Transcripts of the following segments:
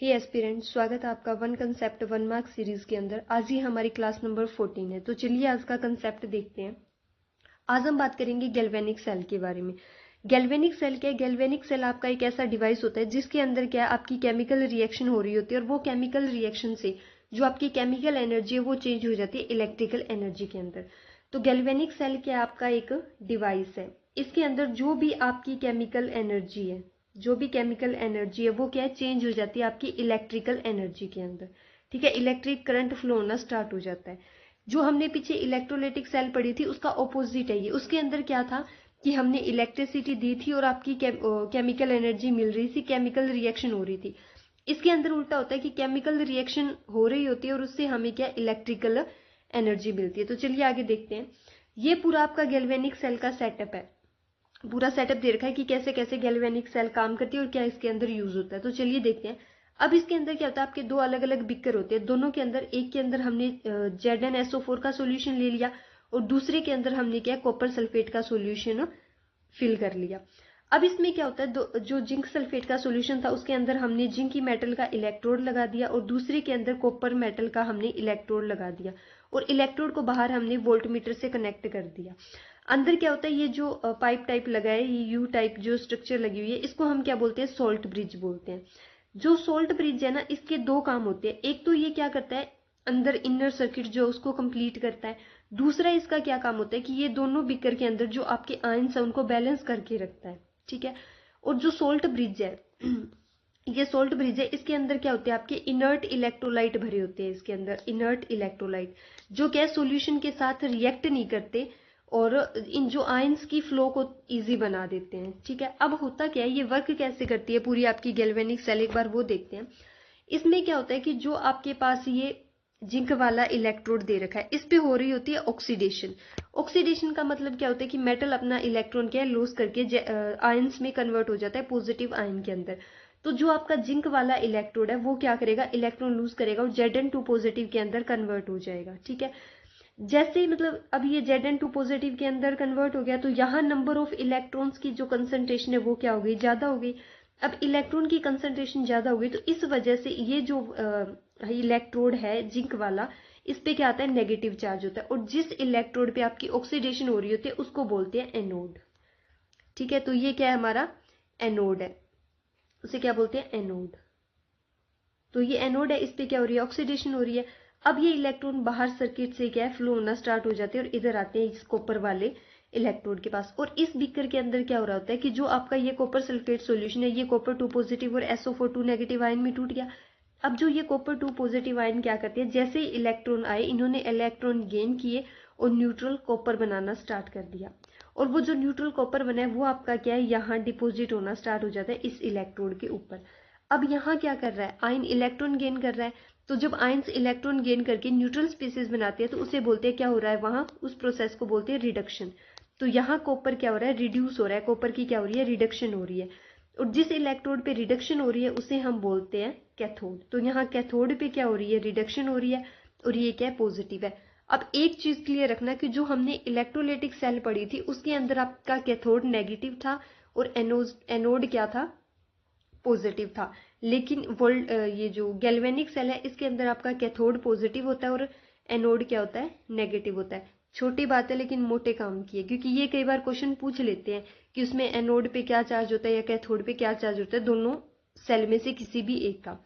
हे aspirant, स्वागत है आपका one concept one mark series के अंदर। आज ही हमारी क्लास नंबर 14 है। तो चलिए आज का कंसेप्ट देखते हैं। आज हम बात करेंगे गैल्वेनिक सेल के बारे में। गैल्वेनिक सेल क्या है? गैल्वेनिक सेल आपका एक ऐसा डिवाइस होता है जिसके अंदर क्या है, आपकी केमिकल रिएक्शन हो रही होती है और वो केमिकल रिएक्शन से जो आपकी केमिकल एनर्जी है वो चेंज हो जाती है इलेक्ट्रिकल एनर्जी के अंदर। तो गैल्वेनिक सेल क्या है? आपका एक डिवाइस है। इसके अंदर जो भी आपकी केमिकल एनर्जी है, जो भी केमिकल एनर्जी है वो क्या है, चेंज हो जाती है आपकी इलेक्ट्रिकल एनर्जी के अंदर। ठीक है, इलेक्ट्रिक करंट फ्लो होना स्टार्ट हो जाता है। जो हमने पीछे इलेक्ट्रोलाइटिक सेल पढ़ी थी उसका ऑपोजिट है ये। उसके अंदर क्या था कि हमने इलेक्ट्रिसिटी दी थी और आपकी केमिकल एनर्जी मिल रही थी, केमिकल रिएक्शन हो रही थी। इसके अंदर उल्टा होता है कि केमिकल रिएक्शन हो रही होती है और उससे हमें क्या इलेक्ट्रिकल एनर्जी मिलती है। तो चलिए आगे देखते हैं। ये पूरा आपका गैल्वेनिक सेल का सेटअप है। पूरा सेटअप दे रखा है कि कैसे कैसे गैल्वेनिक सेल काम करती है और क्या इसके अंदर यूज होता है। तो चलिए देखते हैं। अब इसके अंदर क्या होता है, आपके दो अलग अलग बिकर होते हैं। दोनों के अंदर, एक के अंदर हमने ZnSO4 का सोल्यूशन ले लिया और दूसरे के अंदर हमने क्या कॉपर सल्फेट का सोल्यूशन फिल कर लिया। अब इसमें क्या होता है, जो जिंक सल्फेट का सोल्यूशन था उसके अंदर हमने जिंक मेटल का इलेक्ट्रोड लगा दिया और दूसरे के अंदर कॉपर मेटल का हमने इलेक्ट्रोड लगा दिया और इलेक्ट्रोड को बाहर हमने वोल्टमीटर से कनेक्ट कर दिया। अंदर क्या होता है, ये जो पाइप टाइप लगा है, ये यू टाइप जो स्ट्रक्चर लगी हुई है, इसको हम क्या बोलते हैं, सोल्ट ब्रिज बोलते हैं। जो सोल्ट ब्रिज है ना, इसके दो काम होते हैं। एक तो ये क्या करता है, अंदर इनर सर्किट जो उसको कंप्लीट करता है। दूसरा इसका क्या काम होता है कि ये दोनों बीकर के अंदर जो आपके आयंस है उनको बैलेंस करके रखता है। ठीक है, और जो सोल्ट ब्रिज है ये सोल्ट ब्रिज है, इसके अंदर क्या होते हैं, आपके इनर्ट इलेक्ट्रोलाइट भरे होते हैं। इसके अंदर इनर्ट इलेक्ट्रोलाइट जो क्या सोल्यूशन के साथ रिएक्ट नहीं करते और इन जो आयंस की फ्लो को इजी बना देते हैं। ठीक है, अब होता क्या है, ये वर्क कैसे करती है पूरी आपकी गैल्वेनिक सेल, एक बार वो देखते हैं। इसमें क्या होता है कि जो आपके पास ये जिंक वाला इलेक्ट्रोड दे रखा है, इस पे हो रही होती है ऑक्सीडेशन। ऑक्सीडेशन का मतलब क्या होता है कि मेटल अपना इलेक्ट्रॉन क्या लूज करके आयंस में कन्वर्ट हो जाता है पॉजिटिव आयन के अंदर। तो जो आपका जिंक वाला इलेक्ट्रोड है वो क्या करेगा, इलेक्ट्रॉन लूज करेगा और Zn2 पॉजिटिव के अंदर कन्वर्ट हो जाएगा। ठीक है, जैसे ही मतलब अब ये Zn2 पॉजिटिव के अंदर कन्वर्ट हो गया तो यहाँ नंबर ऑफ इलेक्ट्रॉन्स की जो कंसंट्रेशन है वो क्या हो गई, ज्यादा हो गई। अब इलेक्ट्रॉन की कंसंट्रेशन ज्यादा हो गई तो इस वजह से ये जो इलेक्ट्रोड है जिंक वाला, इस पे क्या आता है, नेगेटिव चार्ज होता है और जिस इलेक्ट्रोड पे आपकी ऑक्सीडेशन हो रही होती है उसको बोलते हैं एनोड। ठीक है, तो ये क्या है, हमारा एनोड है, उसे क्या बोलते हैं, एनोड। तो ये एनोड है, इस पे क्या हो रही है, ऑक्सीडेशन हो रही है। अब ये इलेक्ट्रॉन बाहर सर्किट से क्या है, फ्लो होना स्टार्ट हो जाते हैं और इधर आते हैं इस कॉपर वाले इलेक्ट्रोड के पास। और इस बीकर के अंदर क्या हो रहा होता है कि जो आपका ये कॉपर सल्फेट सॉल्यूशन है, ये कॉपर 2 पॉजिटिव और SO4 2 नेगेटिव आयन में टूट गया। अब जो ये कॉपर 2 पॉजिटिव आयन क्या करते हैं, जैसे ही इलेक्ट्रॉन आए, इन्होंने इलेक्ट्रॉन गेन किए और न्यूट्रल कॉपर बनाना स्टार्ट कर दिया। और वो जो न्यूट्रल कॉपर बना है वो आपका क्या है, यहाँ डिपोजिट होना स्टार्ट हो जाता है इस इलेक्ट्रोड के ऊपर। अब यहाँ क्या कर रहा है, आयन इलेक्ट्रॉन गेन कर रहा है। तो जब आयंस इलेक्ट्रॉन गेन करके न्यूट्रल स्पीसीज बनाते हैं तो उसे बोलते हैं, क्या हो रहा है वहां, उस प्रोसेस को बोलते हैं रिडक्शन। तो यहाँ कॉपर क्या हो रहा है, रिड्यूस हो रहा है, कॉपर की क्या हो रही है, रिडक्शन हो रही है। और जिस इलेक्ट्रोड पे रिडक्शन हो रही है उसे हम बोलते हैं कैथोड। तो यहाँ कैथोड पे क्या हो रही है, रिडक्शन हो रही है और ये क्या है, पॉजिटिव है। अब एक चीज क्लियर रखना कि जो हमने इलेक्ट्रोलाइटिक सेल पढ़ी थी उसके अंदर आपका कैथोड नेगेटिव था और एनोड क्या था, पॉजिटिव था। लेकिन ये जो गैल्वेनिक सेल है इसके अंदर आपका कैथोड पॉजिटिव होता है और एनोड क्या होता है, नेगेटिव होता है। छोटी बात है लेकिन मोटे काम की है, क्योंकि ये कई बार क्वेश्चन पूछ लेते हैं कि उसमें एनोड पे क्या चार्ज होता है या कैथोड पे क्या चार्ज होता है, दोनों सेल में से किसी भी एक का।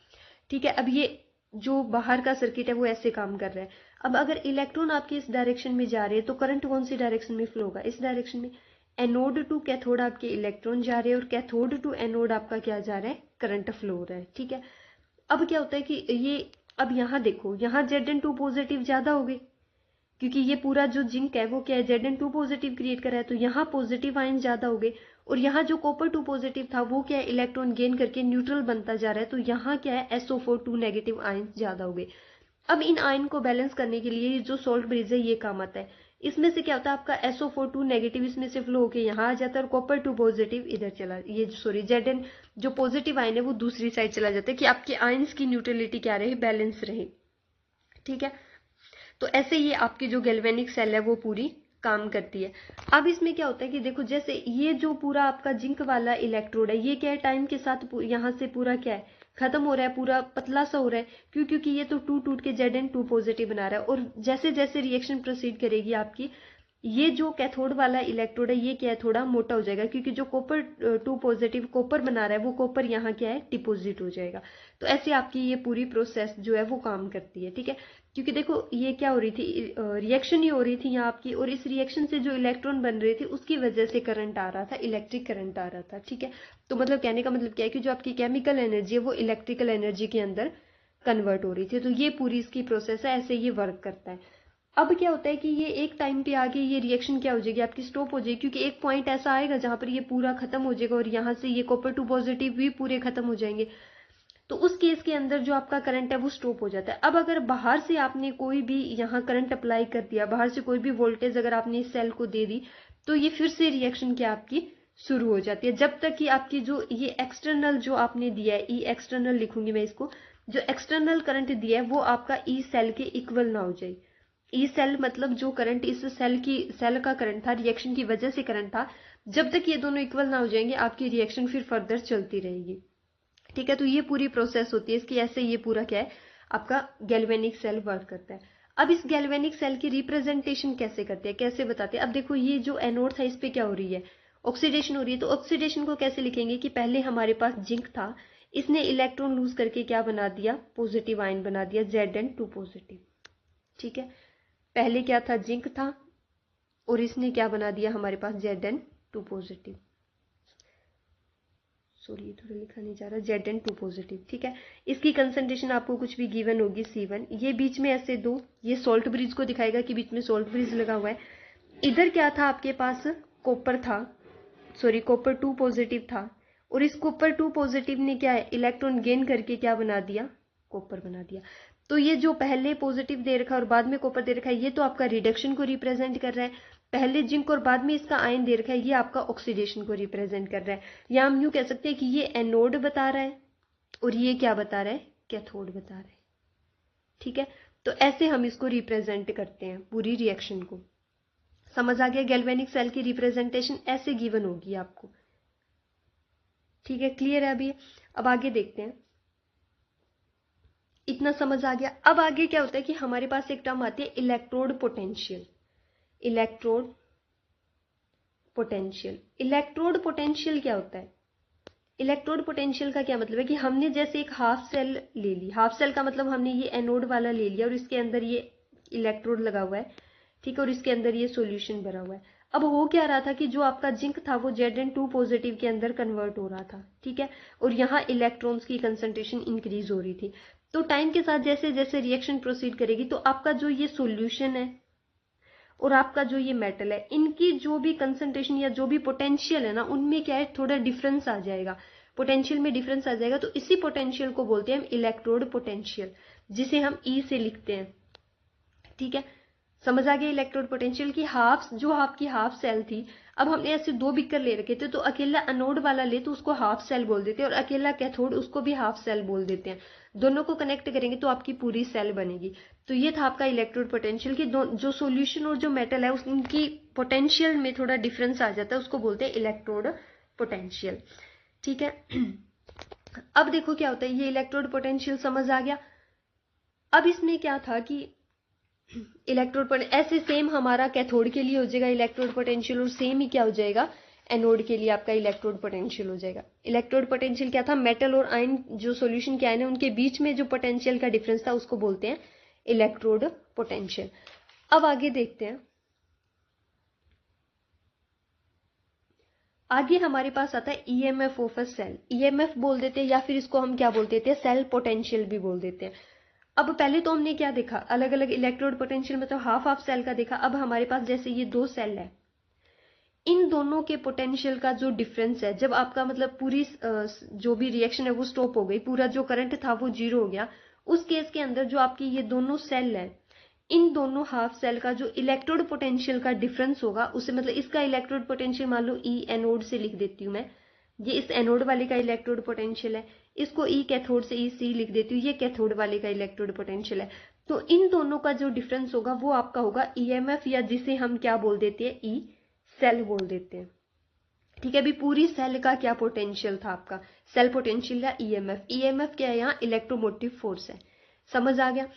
ठीक है, अब ये जो बाहर का सर्किट है वो ऐसे काम कर रहा है। अब अगर इलेक्ट्रॉन आपके इस डायरेक्शन में जा रहे हैं तो करंट कौन सी डायरेक्शन में फ्लो होगा, इस डायरेक्शन में। एनोड टू कैथोड आपके इलेक्ट्रॉन जा रहे हैं और कैथोड टू एनोड आपका क्या जा रहा है, करंट फ्लो हो रहा है। ठीक है, अब क्या होता है कि ये, अब यहाँ देखो, यहाँ Zn2 पॉजिटिव ज्यादा हो गई क्योंकि ये पूरा जो जिंक है वो क्या है, Zn2 पॉजिटिव क्रिएट कर रहा है। तो यहाँ पॉजिटिव आयन ज्यादा हो गए और यहाँ जो कॉपर 2 पॉजिटिव था वो क्या है, इलेक्ट्रॉन गेन करके न्यूट्रल बनता जा रहा है। तो यहाँ क्या है, SO4 2 नेगेटिव आयन ज्यादा हो गए। अब इन आयन को बैलेंस करने के लिए जो सोल्ट ब्रिज है ये काम आता है। इसमें से क्या होता है, आपका SO4 2 नेगेटिव इसमें से फ्लो होकर यहाँ आ जाता है और कॉपर 2 पॉजिटिव इधर चला, ये सॉरी Zn जो पॉजिटिव आयन है वो दूसरी साइड चला जाता है कि आपके आयंस की न्यूट्रलिटी क्या रहे, बैलेंस रहे। ठीक है, तो ऐसे ये आपकी जो गैल्वेनिक सेल है वो पूरी काम करती है। अब इसमें क्या होता है कि देखो, जैसे ये जो पूरा आपका जिंक वाला इलेक्ट्रोड है ये क्या है, टाइम के साथ यहाँ से पूरा क्या है, खत्म हो रहा है, पूरा पतला सा हो रहा है। क्यों? क्योंकि ये तो टू टूट के Zn2 पॉजिटिव बना रहा है। और जैसे जैसे रिएक्शन प्रोसीड करेगी आपकी, ये जो कैथोड वाला इलेक्ट्रोड है ये क्या है, थोड़ा मोटा हो जाएगा, क्योंकि जो कॉपर 2 पॉजिटिव कॉपर बना रहा है वो कॉपर यहाँ क्या है, डिपोजिट हो जाएगा। तो ऐसे आपकी ये पूरी प्रोसेस जो है वो काम करती है। ठीक है, क्योंकि देखो ये क्या हो रही थी, रिएक्शन ही हो रही थी यहाँ आपकी, और इस रिएक्शन से जो इलेक्ट्रॉन बन रहे थे उसकी वजह से करंट आ रहा था, इलेक्ट्रिक करंट आ रहा था। ठीक है, तो मतलब कहने का मतलब क्या है कि जो आपकी केमिकल एनर्जी है वो इलेक्ट्रिकल एनर्जी के अंदर कन्वर्ट हो रही थी। तो ये पूरी इसकी प्रोसेस है, ऐसे ये वर्क करता है। अब क्या होता है कि ये एक टाइम पे आगे ये रिएक्शन क्या हो जाएगी आपकी, स्टॉप हो जाएगी, क्योंकि एक पॉइंट ऐसा आएगा जहां पर ये पूरा खत्म हो जाएगा और यहाँ से ये कॉपर 2 पॉजिटिव भी पूरे खत्म हो जाएंगे। तो उस केस के अंदर जो आपका करंट है वो स्टॉप हो जाता है। अब अगर बाहर से आपने कोई भी यहाँ करंट अप्लाई कर दिया, बाहर से कोई भी वोल्टेज अगर आपने इस सेल को दे दी, तो ये फिर से रिएक्शन क्या आपकी शुरू हो जाती है, जब तक कि आपकी जो ये एक्सटर्नल जो आपने दिया है, ई एक्सटर्नल लिखूंगी मैं इसको, जो एक्सटर्नल करंट दिया है वो आपका ई सेल के इक्वल ना हो जाए। ई सेल मतलब जो करंट इस सेल का करंट था, रिएक्शन की वजह से करंट था, जब तक ये दोनों इक्वल ना हो जाएंगे आपकी रिएक्शन फिर फर्दर चलती रहेगी। ठीक है, तो ये पूरी प्रोसेस होती है इसकी, ऐसे ये पूरा क्या है आपका गैल्वेनिक सेल वर्क करता है। अब इस गैल्वेनिक सेल की रिप्रेजेंटेशन कैसे करते हैं, कैसे बताते हैं। अब देखो ये जो एनोड था इस पे क्या हो रही है, ऑक्सीडेशन हो रही है। तो ऑक्सीडेशन को कैसे लिखेंगे कि पहले हमारे पास जिंक था, इसने इलेक्ट्रॉन लूज करके क्या बना दिया, पॉजिटिव आयन बना दिया, Zn2 पॉजिटिव। ठीक है, पहले क्या था, जिंक था, और इसने क्या बना दिया हमारे पास, Zn2 पॉजिटिव। सॉरी ये थोड़ा लिखा नहीं जा रहा, Zn2 पॉजिटिव। ठीक है, इसकी कंसंट्रेशन आपको कुछ भी गिवन होगी C1। ये बीच में ऐसे दो, ये सॉल्ट ब्रिज को दिखाएगा कि बीच में सॉल्ट ब्रिज लगा हुआ है। इधर क्या था आपके पास, कॉपर था, सॉरी कॉपर 2 पॉजिटिव था, और इस कॉपर 2 पॉजिटिव ने क्या है, इलेक्ट्रॉन गेन करके क्या बना दिया, कॉपर बना दिया। तो ये जो पहले पॉजिटिव दे रखा है और बाद में कॉपर दे रखा है, ये तो आपका रिडक्शन को रिप्रेजेंट कर रहा है। पहले जिंक और बाद में इसका आयन दे रखा है, ये आपका ऑक्सीडेशन को रिप्रेजेंट कर रहा है। या हम यूं कह सकते हैं कि ये एनोड बता रहा है और ये क्या बता रहा है, कैथोड बता रहा है। ठीक है, तो ऐसे हम इसको रिप्रेजेंट करते हैं पूरी रिएक्शन को। समझ आ गया, गैल्वेनिक सेल की रिप्रेजेंटेशन ऐसे गिवन होगी आपको। ठीक है, क्लियर है अभी। अब आगे देखते हैं, इतना समझ आ गया। अब आगे क्या होता है कि हमारे पास एक टर्म आती है electrode potential. Electrode potential, electrode potential क्या होता है, इलेक्ट्रोड पोटेंशियल का क्या मतलब है कि हमने जैसे एक हाफ सेल ले ली, हाफ सेल का मतलब हमने ये एनोड वाला ले लिया और इसके अंदर ये इलेक्ट्रोड लगा हुआ है। ठीक है, और इसके अंदर ये सॉल्यूशन भरा हुआ है। अब हो क्या रहा था कि जो आपका जिंक था वो Zn2 पॉजिटिव के अंदर कन्वर्ट हो रहा था। ठीक है, और यहाँ इलेक्ट्रॉन्स की कंसंट्रेशन इंक्रीज हो रही थी। तो टाइम के साथ जैसे जैसे रिएक्शन प्रोसीड करेगी तो आपका जो ये सॉल्यूशन है और आपका जो ये मेटल है, इनकी जो भी कंसंट्रेशन या जो भी पोटेंशियल है ना, उनमें क्या है, थोड़ा डिफरेंस आ जाएगा, पोटेंशियल में डिफरेंस आ जाएगा। तो इसी पोटेंशियल को बोलते हैं हम इलेक्ट्रोड पोटेंशियल, जिसे हम ई से लिखते हैं। ठीक है, समझ आ गया इलेक्ट्रोड पोटेंशियल की। हाफ जो आपकी हाफ सेल थी, अब हमने ऐसे दो बीकर ले रखे थे, तो अकेला एनोड वाला ले तो उसको हाफ सेल बोल देते हैं और अकेला कैथोड उसको भी हाफ सेल बोल देते हैं। दोनों को कनेक्ट करेंगे तो आपकी पूरी सेल बनेगी। तो ये था आपका इलेक्ट्रोड पोटेंशियल की जो सॉल्यूशन और जो मेटल है उनकी पोटेंशियल में थोड़ा डिफरेंस आ जाता है, उसको बोलते हैं इलेक्ट्रोड पोटेंशियल। ठीक है, अब देखो क्या होता है, ये इलेक्ट्रोड पोटेंशियल समझ आ गया। अब इसमें क्या था कि इलेक्ट्रोड ऐसे सेम हमारा कैथोड के लिए हो जाएगा इलेक्ट्रोड पोटेंशियल, और सेम ही क्या हो जाएगा, एनोड के लिए आपका इलेक्ट्रोड पोटेंशियल हो जाएगा। इलेक्ट्रोड पोटेंशियल क्या था, मेटल और आयन जो सॉल्यूशन के आयन है उनके बीच में जो पोटेंशियल का डिफरेंस था उसको बोलते हैं इलेक्ट्रोड पोटेंशियल। अब आगे देखते हैं, आगे हमारे पास आता है EMF of a cell. EMF बोल देते हैं या फिर इसको हम क्या बोल देते हैं, सेल पोटेंशियल भी बोल देते हैं। अब पहले तो हमने क्या देखा, अलग अलग इलेक्ट्रोड पोटेंशियल मतलब हाफ हाफ सेल का देखा। अब हमारे पास जैसे ये दो सेल है, इन दोनों के पोटेंशियल का जो डिफरेंस है, जब आपका मतलब पूरी जो भी रिएक्शन है वो स्टॉप हो गई, पूरा जो करंट था वो जीरो हो गया, उस केस के अंदर जो आपकी ये दोनों सेल है, इन दोनों हाफ सेल का जो इलेक्ट्रोड पोटेंशियल का डिफरेंस होगा, उससे मतलब इसका इलेक्ट्रोड पोटेंशियल मान लो ई एनोड से लिख देती हूँ मैं, ये इस एनोड वाले का इलेक्ट्रोड पोटेंशियल है, इसको ई कैथोड से ई सी लिख देती हूँ, ये कैथोड वाले का इलेक्ट्रोड पोटेंशियल है। तो इन दोनों का जो डिफरेंस होगा वो आपका होगा ईएमएफ, या जिसे हम क्या बोल देते हैं, ई सेल बोल देते हैं। ठीक है, अभी पूरी सेल का क्या पोटेंशियल था आपका, सेल पोटेंशियल या ईएमएफ। ईएमएफ क्या है, यहाँ इलेक्ट्रोमोटिव फोर्स है। समझ आ गया।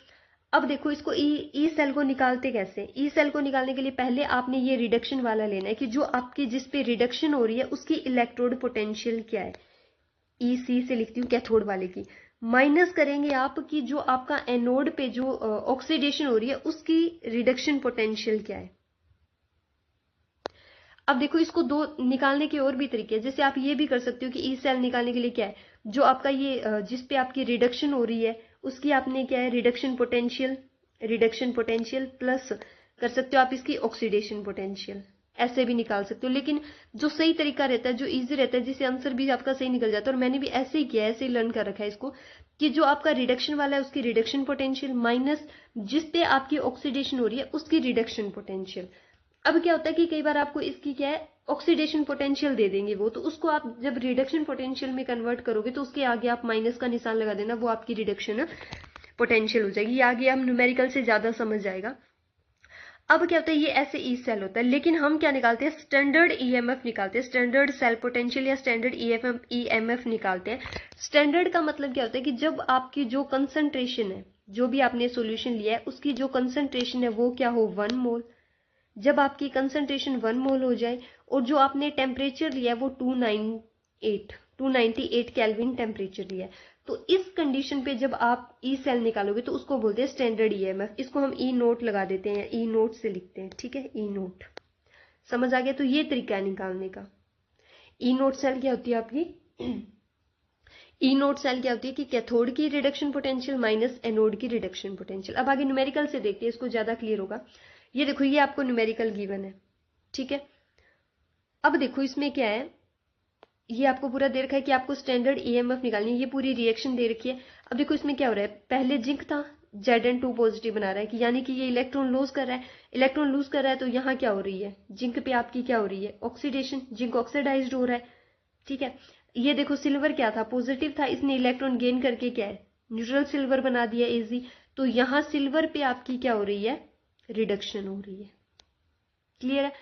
अब देखो इसको ई सेल को निकालते कैसे। ई सेल को निकालने के लिए पहले आपने ये रिडक्शन वाला लेना है कि जो आपकी जिस पे रिडक्शन हो रही है उसकी इलेक्ट्रोड पोटेंशियल क्या है। ई सी से लिखती हूँ कैथोड वाले की, माइनस करेंगे आप कि जो आपका एनोड पे जो ऑक्सीडेशन हो रही है उसकी रिडक्शन पोटेंशियल क्या है। अब देखो इसको दो निकालने के और भी तरीके हैं, जैसे आप ये भी कर सकते हो कि ई सेल निकालने के लिए क्या है, जो आपका ये जिस पे आपकी रिडक्शन हो रही है उसकी आपने क्या है रिडक्शन पोटेंशियल प्लस कर सकते हो आप इसकी ऑक्सीडेशन पोटेंशियल, ऐसे भी निकाल सकते हो। लेकिन जो सही तरीका रहता है, जो इजी रहता है, जिससे आंसर भी आपका सही निकल जाता है, और मैंने भी ऐसे ही किया है, ऐसे ही लर्न कर रखा है इसको, कि जो आपका रिडक्शन वाला है उसकी रिडक्शन पोटेंशियल माइनस जिस पे आपकी ऑक्सीडेशन हो रही है उसकी रिडक्शन पोटेंशियल। अब क्या होता है कि कई बार आपको इसकी क्या है ऑक्सीडेशन पोटेंशियल दे देंगे वो, तो उसको आप जब रिडक्शन पोटेंशियल में कन्वर्ट करोगे तो उसके आगे आप माइनस का निशान लगा देना, वो आपकी रिडक्शन पोटेंशियल हो जाएगी। ये आगे हम न्यूमेरिकल से ज्यादा समझ जाएगा। अब क्या होता है, ये ऐसे ई सेल होता है, लेकिन हम क्या निकालते हैं, स्टैंडर्ड ईएमएफ निकालते हैं, स्टैंडर्ड सेल पोटेंशियल या स्टैंडर्ड ईएमएफ निकालते हैं। स्टैंडर्ड का मतलब क्या होता है कि जब आपकी जो कंसंट्रेशन है, जो भी आपने सॉल्यूशन लिया है उसकी जो कंसंट्रेशन है वो क्या हो 1 मोल। जब आपकी कंसंट्रेशन 1 मोल हो जाए और जो आपने टेम्परेचर लिया है वो 298 केल्विन टेम्परेचर लिया है, तो इस कंडीशन पे जब आप ई सेल निकालोगे तो उसको बोलते हैं स्टैंडर्ड ईएमएफ। इसको हम ई नोट लगा देते हैं, ई नोट से लिखते हैं, ठीक है, ई नोट। समझ आ गया। तो ये तरीका है निकालने का। ई नोट सेल क्या होती है आपकी, ई नोट सेल क्या होती है कि कैथोड की रिडक्शन पोटेंशियल माइनस एनोड की रिडक्शन पोटेंशियल। अब आगे न्यूमेरिकल से देखते हैं, इसको ज्यादा क्लियर होगा। ये देखो ये आपको न्यूमेरिकल गिवन है, ठीक है। अब देखो इसमें क्या है, ये आपको पूरा दे रखा है कि आपको स्टैंडर्ड ईएमएफ निकालनी है, ये पूरी रिएक्शन दे रखी है। अब देखो इसमें क्या हो रहा है, पहले जिंक था, Zn2 पॉजिटिव बना रहा है, कि यानी कि ये इलेक्ट्रॉन लूज कर रहा है। इलेक्ट्रॉन लूज कर रहा है तो यहाँ क्या हो रही है, जिंक पे आपकी क्या हो रही है ऑक्सीडेशन, जिंक ऑक्सीडाइज्ड हो रहा है, ठीक है। ये देखो सिल्वर क्या था, पॉजिटिव था, इसने इलेक्ट्रॉन गेन करके क्या है न्यूट्रल सिल्वर बना दिया Ag, तो यहाँ सिल्वर पे आपकी क्या हो रही है रिडक्शन हो रही है। क्लियर है।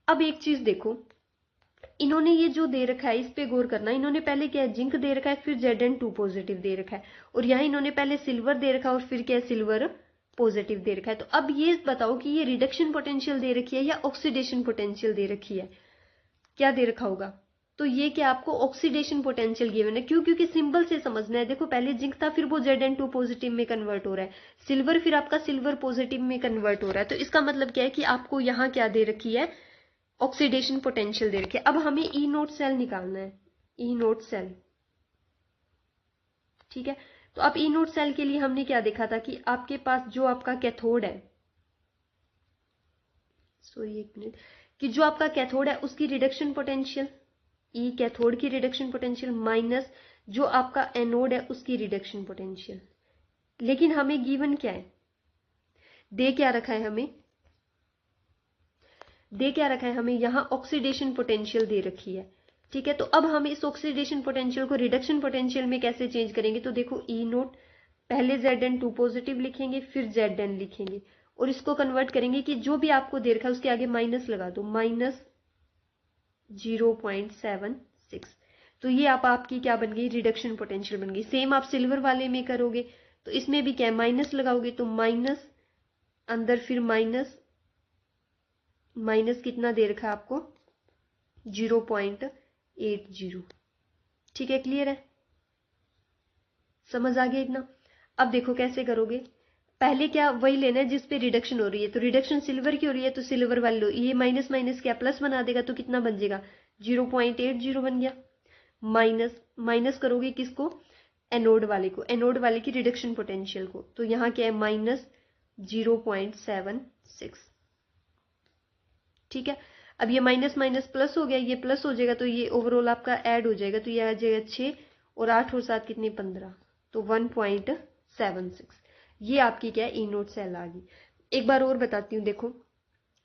अब एक चीज देखो, इन्होंने ये जो दे रखा है इस पे गौर करना। इन्होंने पहले क्या है जिंक दे रखा है, फिर Zn2 पॉजिटिव दे रखा है, और यहाँ इन्होंने पहले सिल्वर दे रखा है और फिर क्या है सिल्वर पॉजिटिव दे रखा है। तो अब ये बताओ कि ये रिडक्शन पोटेंशियल दे रखी है या ऑक्सीडेशन पोटेंशियल दे रखी है, क्या दे रखा होगा। तो ये क्या आपको ऑक्सीडेशन पोटेंशियल गिवन है, क्यों, क्योंकि सिंबल से समझना है। देखो पहले जिंक था, फिर वो Zn2 पॉजिटिव में कन्वर्ट हो रहा है, सिल्वर फिर आपका सिल्वर पॉजिटिव में कन्वर्ट हो रहा है। तो इसका मतलब क्या है कि आपको यहाँ क्या दे रखी है ऑक्सीडेशन पोटेंशियल दे रखी है। अब हमें ई नोट सेल निकालना है, ई नोट सेल, ठीक है। तो अब ई नोट सेल के लिए हमने क्या देखा था कि आपके पास जो आपका कैथोड है, सॉरी एक मिनट, कि जो आपका कैथोड है उसकी रिडक्शन पोटेंशियल, ई कैथोड की रिडक्शन पोटेंशियल माइनस जो आपका एनोड है उसकी रिडक्शन पोटेंशियल। लेकिन हमें गिवन क्या है, दे क्या रखा है हमें, दे क्या रखा है हमें यहाँ ऑक्सीडेशन पोटेंशियल दे रखी है, ठीक है। तो अब हम इस ऑक्सीडेशन पोटेंशियल को रिडक्शन पोटेंशियल में कैसे चेंज करेंगे, तो देखो ई नोट, पहले Zn2 पॉजिटिव लिखेंगे फिर Zn लिखेंगे और इसको कन्वर्ट करेंगे कि जो भी आपको दे रखा है उसके आगे माइनस लगा दो, माइनस 0.76। तो ये आपकी क्या बन गई रिडक्शन पोटेंशियल बन गई। सेम आप सिल्वर वाले में करोगे तो इसमें भी क्या माइनस लगाओगे, तो माइनस अंदर फिर माइनस, माइनस कितना दे रखा है आपको 0.80, ठीक है। क्लियर है, समझ आ गया इतना। अब देखो कैसे करोगे, पहले क्या वही लेना है जिस पे रिडक्शन हो रही है, तो रिडक्शन सिल्वर की हो रही है तो सिल्वर वाले लो, ये माइनस माइनस क्या प्लस बना देगा, तो कितना बन जाएगा 0.80 बन गया। माइनस माइनस करोगे किसको, एनोड वाले को, एनोड वाले की रिडक्शन पोटेंशियल को, तो यहाँ क्या है माइनस 0.76, ठीक है। अब ये माइनस माइनस प्लस हो गया, ये प्लस हो जाएगा तो ये ओवरऑल आपका ऐड हो जाएगा, तो ये आ जाएगा 6 और 8 और 7 कितने 15, तो 1.76। ये आपकी क्या है ई नोट सेल आ गई। एक बार और बताती हूँ, देखो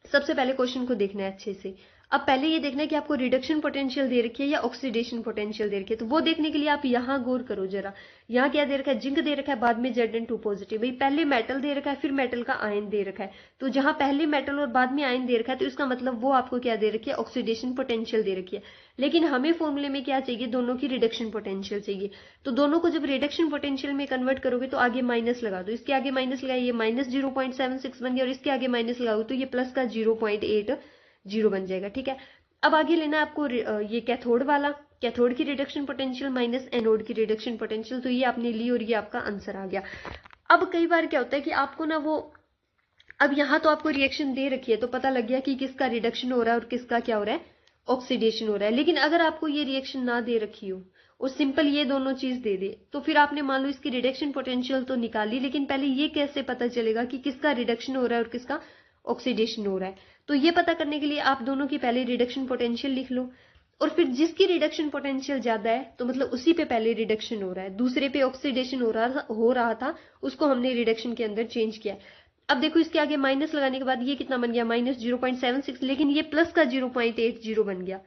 सबसे पहले क्वेश्चन को देखना है अच्छे से। अब पहले ये देखना है कि आपको रिडक्शन पोटेंशियल दे रखी है या ऑक्सीडेशन पोटेंशियल दे रखी है। तो वो देखने के लिए आप यहाँ गौर करो जरा। यहाँ क्या दे रखा है, जिंक दे रखा है, बाद में Zn2 पॉजिटिव। भाई पहले मेटल दे रखा है, फिर मेटल का आयन दे रखा है। तो जहां पहले मेटल और बाद में आयन दे रखा है, तो इसका मतलब वो आपको क्या दे रखी है, ऑक्सीडेशन पोटेंशियल दे रखी है। लेकिन हमें फॉर्मूले में क्या चाहिए, दोनों की रिडक्शन पोटेंशियल चाहिए। तो दोनों को जब रिडक्शन पोटेंशियल में कन्वर्ट करोगे तो आगे माइनस लगा दो। इसके आगे माइनस लगाए, ये -0.76 बन गया, और इसके आगे माइनस लगाओ तो ये प्लस का 0.80 बन जाएगा। ठीक है, अब आगे लेना है आपको ये कैथोड वाला, कैथोड की रिडक्शन पोटेंशियल माइनस एनोड की रिडक्शन पोटेंशियल। तो ये आपने ली और ये आपका आंसर आ गया। अब कई बार क्या होता है कि आपको ना वो, अब यहाँ तो आपको रिएक्शन दे रखी है तो पता लग गया कि किसका रिडक्शन हो रहा है और किसका क्या हो रहा है, ऑक्सीडेशन हो रहा है। लेकिन अगर आपको ये रिएक्शन ना दे रखी हो और सिंपल ये दोनों चीज दे दे, तो फिर आपने मान लो इसकी रिडक्शन पोटेंशियल तो निकाली, लेकिन पहले ये कैसे पता चलेगा कि किसका रिडक्शन हो रहा है और किसका ऑक्सीडेशन हो रहा है। तो ये पता करने के लिए आप दोनों की पहले रिडक्शन पोटेंशियल लिख लो, और फिर जिसकी रिडक्शन पोटेंशियल ज्यादा है तो मतलब उसी पे पहले रिडक्शन हो रहा है, दूसरे पे ऑक्सीडेशन हो रहा था, उसको हमने रिडक्शन के अंदर चेंज किया। अब देखो इसके आगे माइनस लगाने के बाद ये कितना बन गया, -0.76, लेकिन ये प्लस का 0.80 बन गया।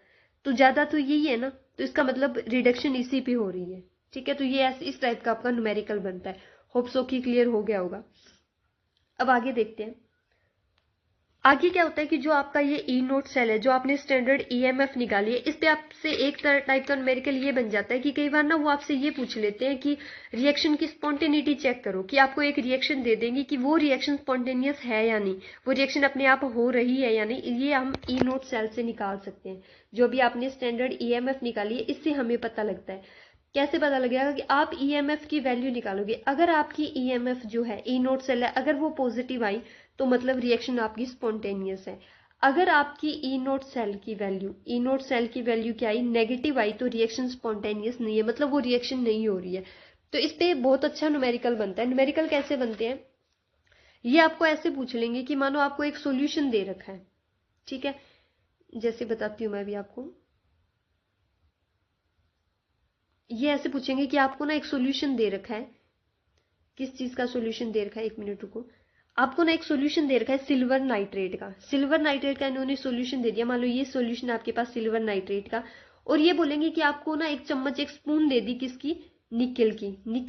तो ज्यादा तो यही है ना, तो इसका मतलब रिडक्शन इसी पे हो रही है। ठीक है, तो ये इस टाइप का आपका न्यूमेरिकल बनता है। होप सो कि क्लियर हो गया होगा। अब आगे देखते हैं, आगे क्या होता है कि जो आपका ये ई नोट सेल है, जो आपने स्टैंडर्ड ईएमएफ निकाली है, इस पे आपसे एक टाइप का न्यूमेरिकल ये बन जाता है कि कई बार ना वो आपसे ये पूछ लेते हैं कि रिएक्शन की स्पॉन्टेनिटी चेक करो, कि आपको एक रिएक्शन दे देंगे कि वो रिएक्शन स्पॉन्टेनियस है या नहीं, वो रिएक्शन अपने आप हो रही है या नहीं। ये हम ई नोट सेल से निकाल सकते हैं। जो भी आपने स्टैंडर्ड ईएमएफ निकाली है, इससे हमें पता लगता है। कैसे पता लगेगा कि आप ईएमएफ की वैल्यू निकालोगे। अगर आपकी ईएमएफ जो है, ई नोट सेल है, अगर वो पॉजिटिव आई तो मतलब रिएक्शन आपकी स्पॉन्टेनियस है। अगर आपकी ई नोट सेल की वैल्यू क्या आई, नेगेटिव आई, तो रिएक्शन स्पॉन्टेनियस नहीं है, मतलब वो रिएक्शन नहीं हो रही है। तो इस पे बहुत अच्छा न्यूमेरिकल बनता है। न्यूमेरिकल कैसे बनते हैं, ये आपको ऐसे पूछ लेंगे कि मानो आपको एक सोल्यूशन दे रखा है। ठीक है, जैसे बताती हूं मैं भी आपको, ये ऐसे पूछेंगे कि आपको ना एक सॉल्यूशन दे रखा है, किस चीज का सॉल्यूशन दे रखा है, एक मिनट रुको। आपको ना एक सॉल्यूशन दे रखा है सिल्वर नाइट्रेट का। सिल्वर नाइट्रेट का इन्होंने सॉल्यूशन दे दिया, मान लो ये सॉल्यूशन आपके पास सिल्वर नाइट्रेट का, और ये बोलेंगे कि आपको ना एक चम्मच, एक स्पून दे दी, किसकी, निकल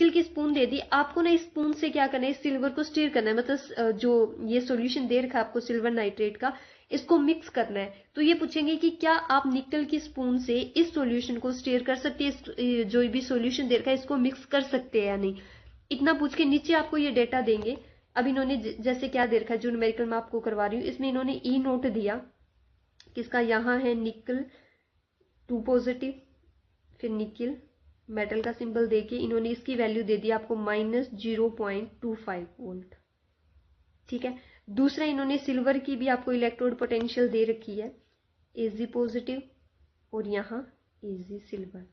की स्पून दे दी। आपको ना इस स्पून से क्या करना है, सिल्वर को स्टीर करना है, मतलब जो ये सॉल्यूशन दे रखा है आपको सिल्वर नाइट्रेट का, इसको मिक्स करना है। तो ये पूछेंगे कि क्या आप निकल की स्पून से इस सॉल्यूशन को स्टीर कर सकते हैं, जो भी सॉल्यूशन दे रखा है इसको मिक्स कर सकते हैं या नहीं। इतना पूछ के नीचे आपको ये डेटा देंगे। अब इन्होंने जैसे क्या दे रखा है, जो न्यूमेरिकल मैं आपको करवा रही हूँ, इसमें इन्होंने ई नोट दिया, किसका, यहाँ है निकल 2 पॉजिटिव, फिर निकल मेटल का सिंबल देके इन्होंने इसकी वैल्यू दे दी आपको -0.25 वोल्ट। ठीक है, दूसरा इन्होंने सिल्वर की भी आपको इलेक्ट्रोड पोटेंशियल दे रखी है, Ag पॉजिटिव और यहाँ Ag सिल्वर।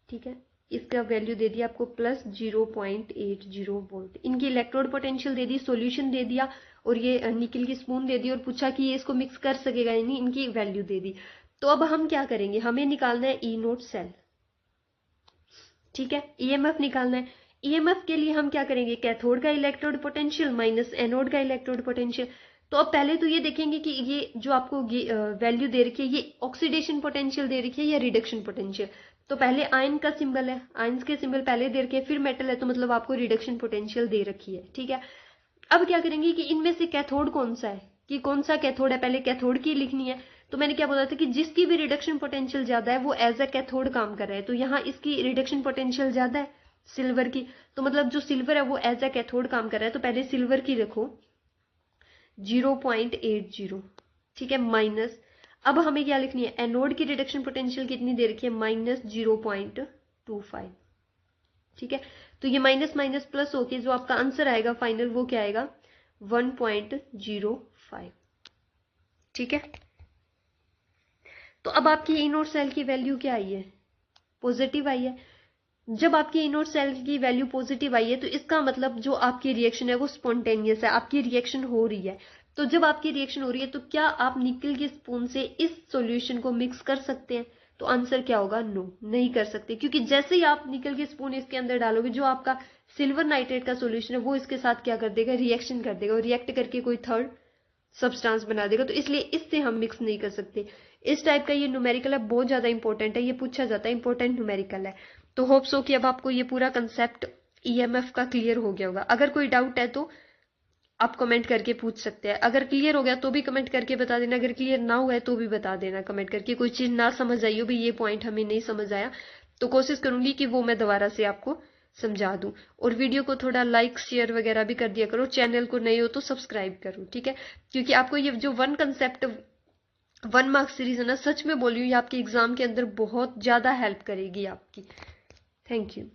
ठीक है, इसका वैल्यू दे दिया आपको +0.80 वोल्ट। इनकी इलेक्ट्रोड पोटेंशियल दे दी, सॉल्यूशन दे दिया, और ये निकल की स्पून दे दी, और पूछा कि ये इसको मिक्स कर सकेगा या नहीं, इनकी वैल्यू दे दी। तो अब हम क्या करेंगे, हमें निकालना है ई नोट सेल। ठीक है, ईएमएफ निकालना है। ईएमएफ के लिए हम क्या करेंगे, कैथोड का इलेक्ट्रोड पोटेंशियल माइनस एनोड का इलेक्ट्रोड पोटेंशियल। तो अब पहले तो ये देखेंगे कि ये जो आपको वैल्यू दे रखी है, ये ऑक्सीडेशन पोटेंशियल दे रखी है या रिडक्शन पोटेंशियल। तो पहले आयन का सिंबल है, आयंस के सिंबल पहले दे रखे हैं, फिर मेटल है, तो मतलब आपको रिडक्शन पोटेंशियल दे रखी है। ठीक है, अब क्या करेंगे कि इनमें से कैथोड कौन सा है, कि कौन सा कैथोड है, पहले कैथोड की लिखनी है। तो मैंने क्या बोला था कि जिसकी भी रिडक्शन पोटेंशियल ज्यादा है वो एज अ कैथोड काम कर रहा है। तो यहाँ इसकी रिडक्शन पोटेंशियल ज्यादा है सिल्वर की, तो मतलब जो सिल्वर है वो एज अ कैथोड काम कर रहा है। तो पहले सिल्वर की रखो 0.80। ठीक है, माइनस, अब हमें क्या लिखनी है, एनोड की रिडक्शन पोटेंशियल कितनी दे रखी है, -0.25। ठीक है, तो ये माइनस माइनस प्लस होके जो आपका आंसर आएगा फाइनल, वो क्या आएगा, 1.05। ठीक है, तो अब आपकी ई नोट सेल की वैल्यू क्या आई है, पॉजिटिव आई है। जब आपकी ई नोट सेल की वैल्यू पॉजिटिव आई है तो इसका मतलब जो आपकी रिएक्शन है वो स्पॉन्टेनियस है, आपकी रिएक्शन हो रही है। तो जब आपकी रिएक्शन हो रही है तो क्या आप निकल की स्पून से इस सॉल्यूशन को मिक्स कर सकते हैं, तो आंसर क्या होगा, नो, नहीं कर सकते, क्योंकि जैसे ही आप निकल की स्पून इसके अंदर डालोगे, जो आपका सिल्वर नाइट्रेट का सॉल्यूशन है वो इसके साथ क्या कर देगा, रिएक्शन कर देगा, और रिएक्ट करके कोई थर्ड सब्सटेंस बना देगा। तो इसलिए इससे हम मिक्स नहीं कर सकते। इस टाइप का ये न्यूमेरिकल है, बहुत ज़्यादा इंपॉर्टेंट है, ये पूछा जाता है, इंपॉर्टेंट न्यूमेरिकल है। तो होप सो कि अब आपको ये पूरा कंसेप्ट ईएमएफ का क्लियर हो गया होगा। अगर कोई डाउट है तो आप कमेंट करके पूछ सकते हैं, अगर क्लियर हो गया तो भी कमेंट करके बता देना, अगर क्लियर ना हुआ है तो भी बता देना कमेंट करके। कोई चीज़ ना समझ आई हो भी, ये पॉइंट हमें नहीं समझ आया, तो कोशिश करूंगी कि वो मैं दोबारा से आपको समझा दूं। और वीडियो को थोड़ा लाइक शेयर वगैरह भी कर दिया करो, चैनल को नए हो तो सब्सक्राइब करो, ठीक है। क्योंकि आपको ये जो वन कंसेप्ट 1 मार्क सीरीज है ना, सच में बोल रही हूँ, ये आपके एग्जाम के अंदर बहुत ज्यादा हेल्प करेगी आपकी। Thank you.